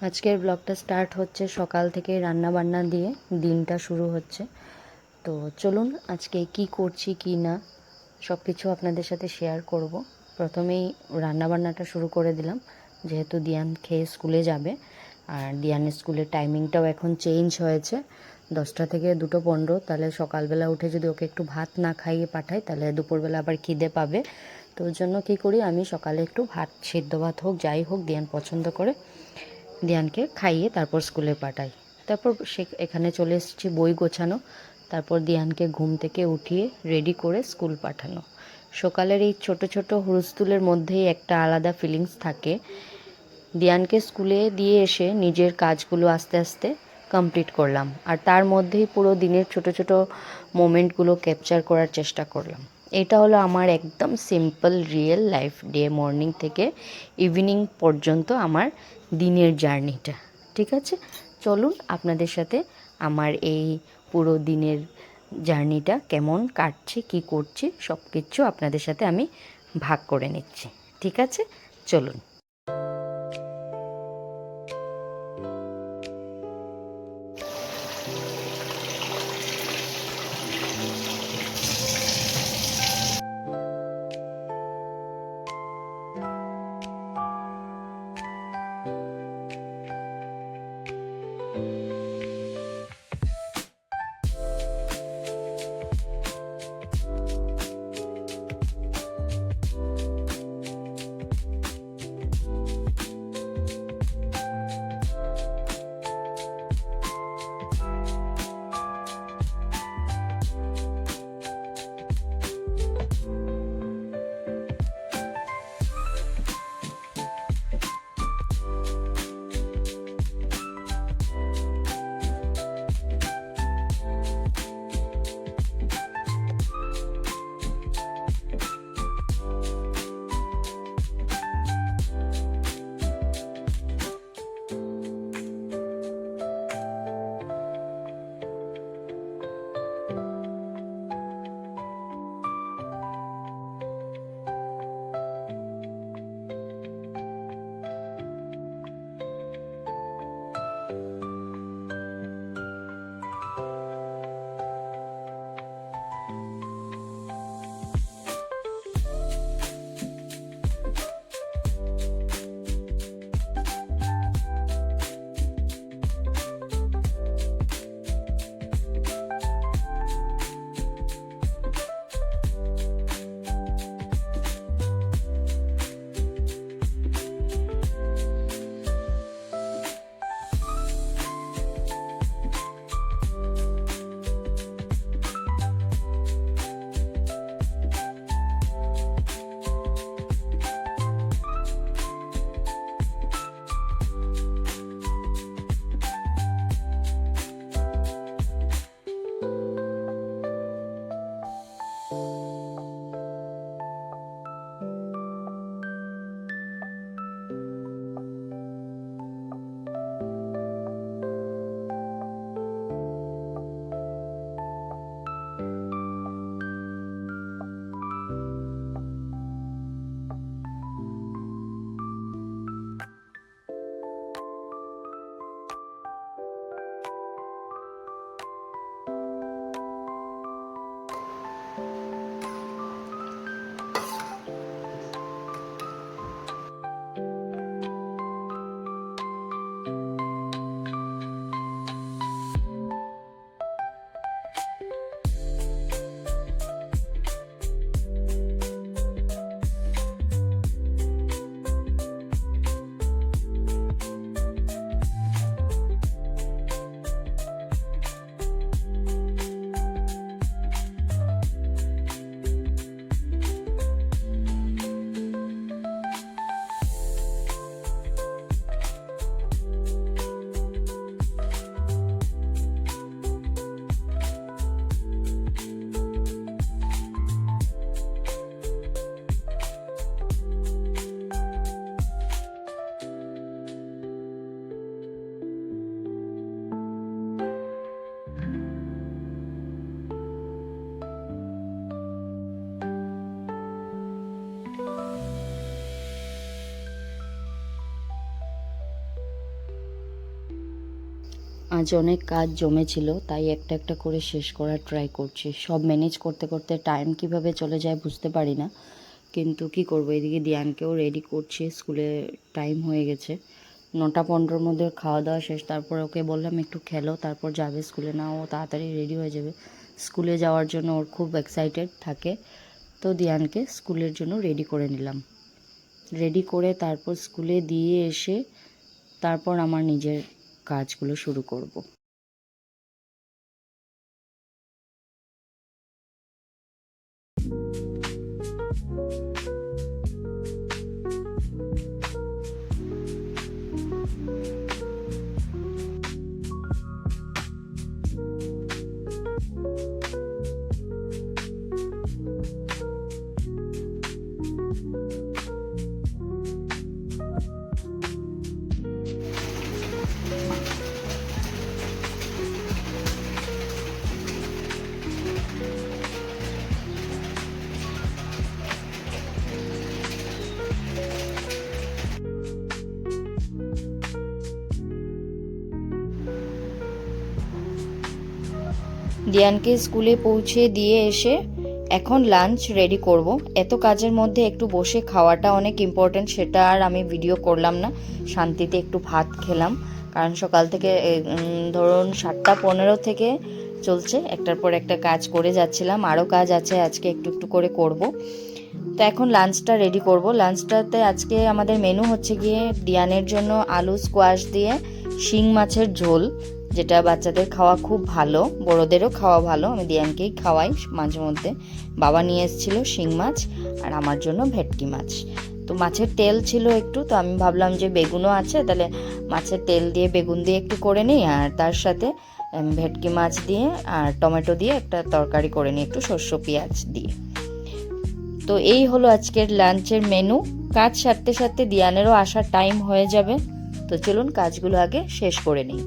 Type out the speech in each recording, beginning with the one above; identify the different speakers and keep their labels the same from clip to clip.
Speaker 1: আজকের ব্লগটা স্টার্ট হচ্ছে সকাল থেকে রান্না বান্না দিয়ে দিনটা শুরু হচ্ছে। তো চলুন আজকে কি করছি কি না সব কিছু আপনাদের সাথে শেয়ার করব। প্রথমেই রান্না বান্নাটা শুরু করে দিলাম, যেহেতু দিয়ান খেয়ে স্কুলে যাবে। আর দিয়ানের স্কুলের টাইমিংটাও এখন চেঞ্জ হয়েছে, 10টা থেকে 2:15। তাহলে সকালবেলা উঠে যদি ওকে একটু ভাত না খাইয়ে পাঠাই তাহলে দুপুরবেলা আবার খিদে পাবে। তো ওর জন্য কী করি, আমি সকালে একটু ভাত, সেদ্ধ ভাত হোক যাই হোক, দিয়ান পছন্দ করে, দিয়ানকে খাইয়ে তারপর স্কুলে পাঠাই। তারপর এখানে চলে এসেছি বই গোছানো, তারপর দিয়ানকে ঘুম থেকে উঠিয়ে রেডি করে স্কুল পাঠানো। সকালের এই ছোট ছোট হুলস্থুলের মধ্যেই একটা আলাদা ফিলিংস থাকে। দিয়ানকে স্কুলে দিয়ে এসে নিজের কাজগুলো আস্তে আস্তে কমপ্লিট করলাম, আর তার মধ্যেই পুরো দিনের ছোট ছোট মোমেন্টগুলো ক্যাপচার করার চেষ্টা করলাম। এটা হলো আমার একদম simple real life day, morning থেকে ইভিনিং পর্যন্ত আমার দিনের জার্নিটা। ঠিক আছে, চলুন আপনাদের সাথে আমার এই পুরো দিনের জার্নিটা কেমন কাটছে, কি করছি, সব কিছু আপনাদের সাথে আমি ভাগ করে নিচ্ছি। ঠিক আছে, চলুন। আজ অনেক কাজ জমেছিল, তাই একটা একটা করে শেষ করার ট্রাই করছি। সব ম্যানেজ করতে করতে টাইম কিভাবে চলে যায় বুঝতে পারি না, কিন্তু কি করব, এদিকে দিয়ানকেও রেডি করছি, স্কুলে টাইম হয়ে গেছে। 9টা 15-র মধ্যে খাওয়া দাওয়া শেষ, তারপর ওকে বললাম একটু খেলো, তারপর যাবে স্কুলে। না, ও তাড়াতাড়ি রেডি হয়ে যাবে স্কুলে যাওয়ার জন্য, ওর খুব এক্সাইটেড থাকে। তো দিয়ানকে স্কুলের জন্য রেডি করে নিলাম। রেডি করে তারপর স্কুলে দিয়ে এসে তারপর আমার নিজের কাজগুলো শুরু করব। দিয়ানকে স্কুলে পৌঁছে দিয়ে এসে এখন লাঞ্চ রেডি করব। এত কাজের মধ্যে একটু বসে খাওয়াটা অনেক ইম্পর্ট্যান্ট, সেটা আর আমি ভিডিও করলাম না। শান্তিতে একটু ভাত খেলাম, কারণ সকাল থেকে ধরুন 7টা 15 থেকে চলছে, একটার পর একটা কাজ করে যাচ্ছিলাম। আরও কাজ আছে, আজকে একটু একটু করে করব। তো এখন লাঞ্চটা রেডি করব। লাঞ্চটাতে আজকে আমাদের মেনু হচ্ছে গিয়ে দিয়ানের জন্য আলু স্কোয়াশ দিয়ে শিং মাছের ঝোল, যেটা বাচ্চাদের খাওয়া খুব ভালো, বড়োদেরও খাওয়া ভালো। আমি দিয়ানকেই খাওয়াই মাঝে মধ্যে। বাবা নিয়ে এসেছিল শিং মাছ, আর আমার জন্য ভেটকি মাছ। তো মাছের তেল ছিল একটু, তো আমি ভাবলাম যে বেগুনও আছে, তাহলে মাছের তেল দিয়ে বেগুন দিয়ে একটু করে নিই, আর তার সাথে ভেটকি মাছ দিয়ে আর টমেটো দিয়ে একটা তরকারি করে নিই, একটু শস্য পেঁয়াজ দিয়ে। তো এই হলো আজকের লাঞ্চের মেনু। কাজ সারতে সারতে দিয়ানেরও আসার টাইম হয়ে যাবে, তো চলুন কাজগুলো আগে শেষ করে নিই।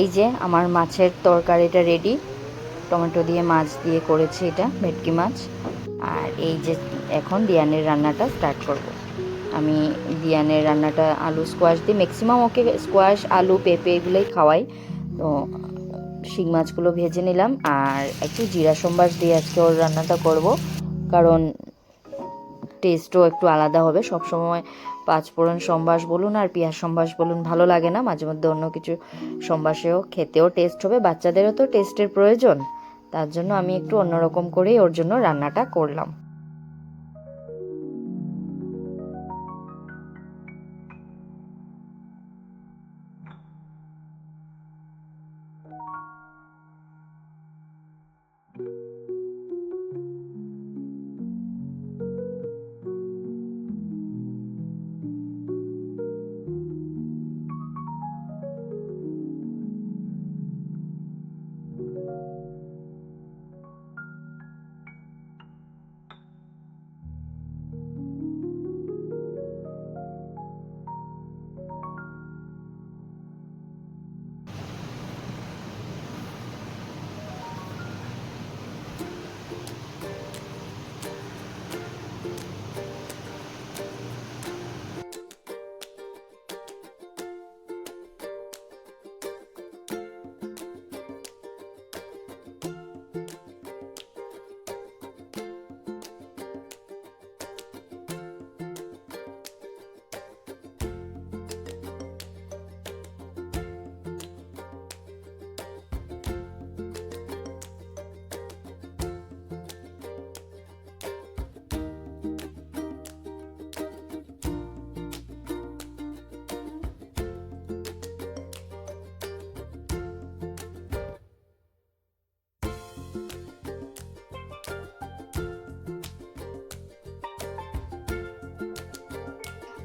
Speaker 1: এই যে আমার মাছের তরকারিটা রেডি, টমেটো দিয়ে মাছ দিয়ে করেছি, এটা ভেটকি মাছ। আর এই যে এখন দিয়ানের রান্নাটা স্টার্ট করব। আমি দিয়ানের রান্নাটা আলু স্কোয়াশ দিয়ে, ম্যাক্সিমাম ওকে স্কোয়াশ আলু পেঁপে এগুলোই খাওয়াই। তো শিং মাছগুলো ভেজে নিলাম, আর একটু জিরা সম্বাস দিয়ে আজকে ওর রান্নাটা করব, কারণ টেস্টও একটু আলাদা হবে। সবসময় পাঁচফোড়ন সম্বাস বলুন আর পেঁয়াজ সম্বাস বলুন ভালো লাগে না, মাঝে মধ্যে অন্য কিছু সম্বাসেও খেতেও টেস্ট হবে, বাচ্চাদেরও তো টেস্টের প্রয়োজন। তার জন্য আমি একটু অন্যরকম করেই ওর জন্য রান্নাটা করলাম।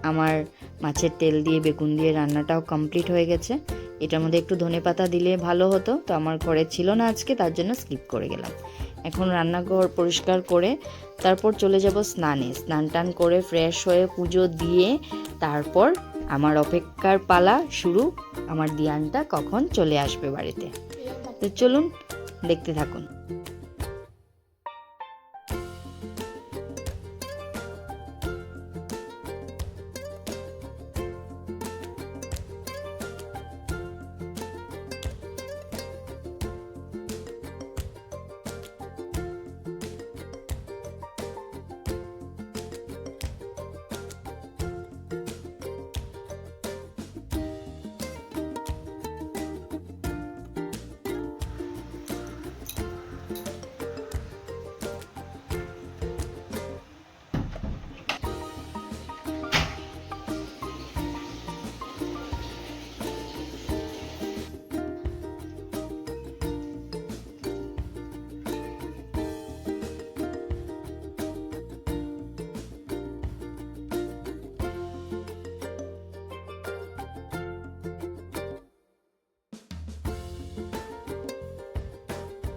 Speaker 1: আমার মাছের তেল দিয়ে বেগুন দিয়ে রান্নাটাও কমপ্লিট হয়ে গেছে। এটার মধ্যে একটু ধনেপাতা দিলে ভালো হতো, তো আমার ঘরে ছিল না আজকে, তার জন্য স্কিপ করে গেলাম। এখন রান্নাঘর পরিষ্কার করে তারপর চলে যাব স্নানে। স্নান টান করে ফ্রেশ হয়ে পুজো দিয়ে তারপর আমার অপেক্ষার পালা শুরু, আমার দিয়ানটা কখন চলে আসবে বাড়িতে। তো চলুন দেখতে থাকুন।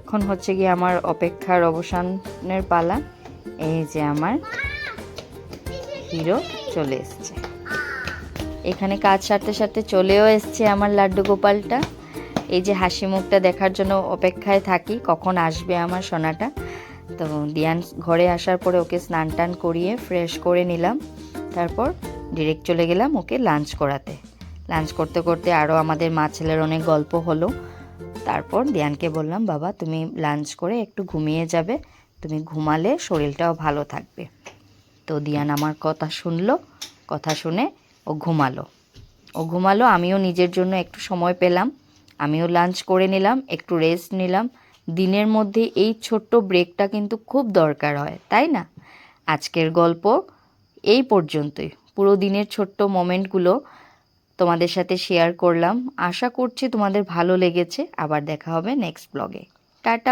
Speaker 1: এখন হচ্ছে গিয়ে আমার অপেক্ষার অবসানের পালা। এই যে আমার হিরো চলে এসছে। এখানে কাজ সারতে সারতে চলেও এসছে আমার লাড্ডু গোপালটা। এই যে হাসি মুখটা দেখার জন্য অপেক্ষায় থাকি কখন আসবে আমার সোনাটা। তো দিয়ান ঘরে আসার পরে ওকে স্নান টান করিয়ে ফ্রেশ করে নিলাম, তারপর ডিরেক্ট চলে গেলাম ওকে লাঞ্চ করাতে। লাঞ্চ করতে করতে আরও আমাদের মা ছেলের অনেক গল্প হলো। তারপর দিয়ানকে বললাম, বাবা তুমি লাঞ্চ করে একটু ঘুমিয়ে যাবে, তুমি ঘুমালে শরীরটাও ভালো থাকবে। তো দিয়ান আমার কথা শুনলো, কথা শুনে ও ঘুমালো। আমিও নিজের জন্য একটু সময় পেলাম, আমিও লাঞ্চ করে নিলাম, একটু রেস্ট নিলাম। দিনের মধ্যে এই ছোট্ট ব্রেকটা কিন্তু খুব দরকার হয়, তাই না? আজকের গল্প এই পর্যন্তই। পুরো দিনের ছোট্ট মোমেন্টগুলো তোমাদের সাথে শেয়ার করলাম। আশা করছি তোমাদের ভালো লেগেছে। আবার দেখা হবে নেক্সট ব্লগে। টাটা।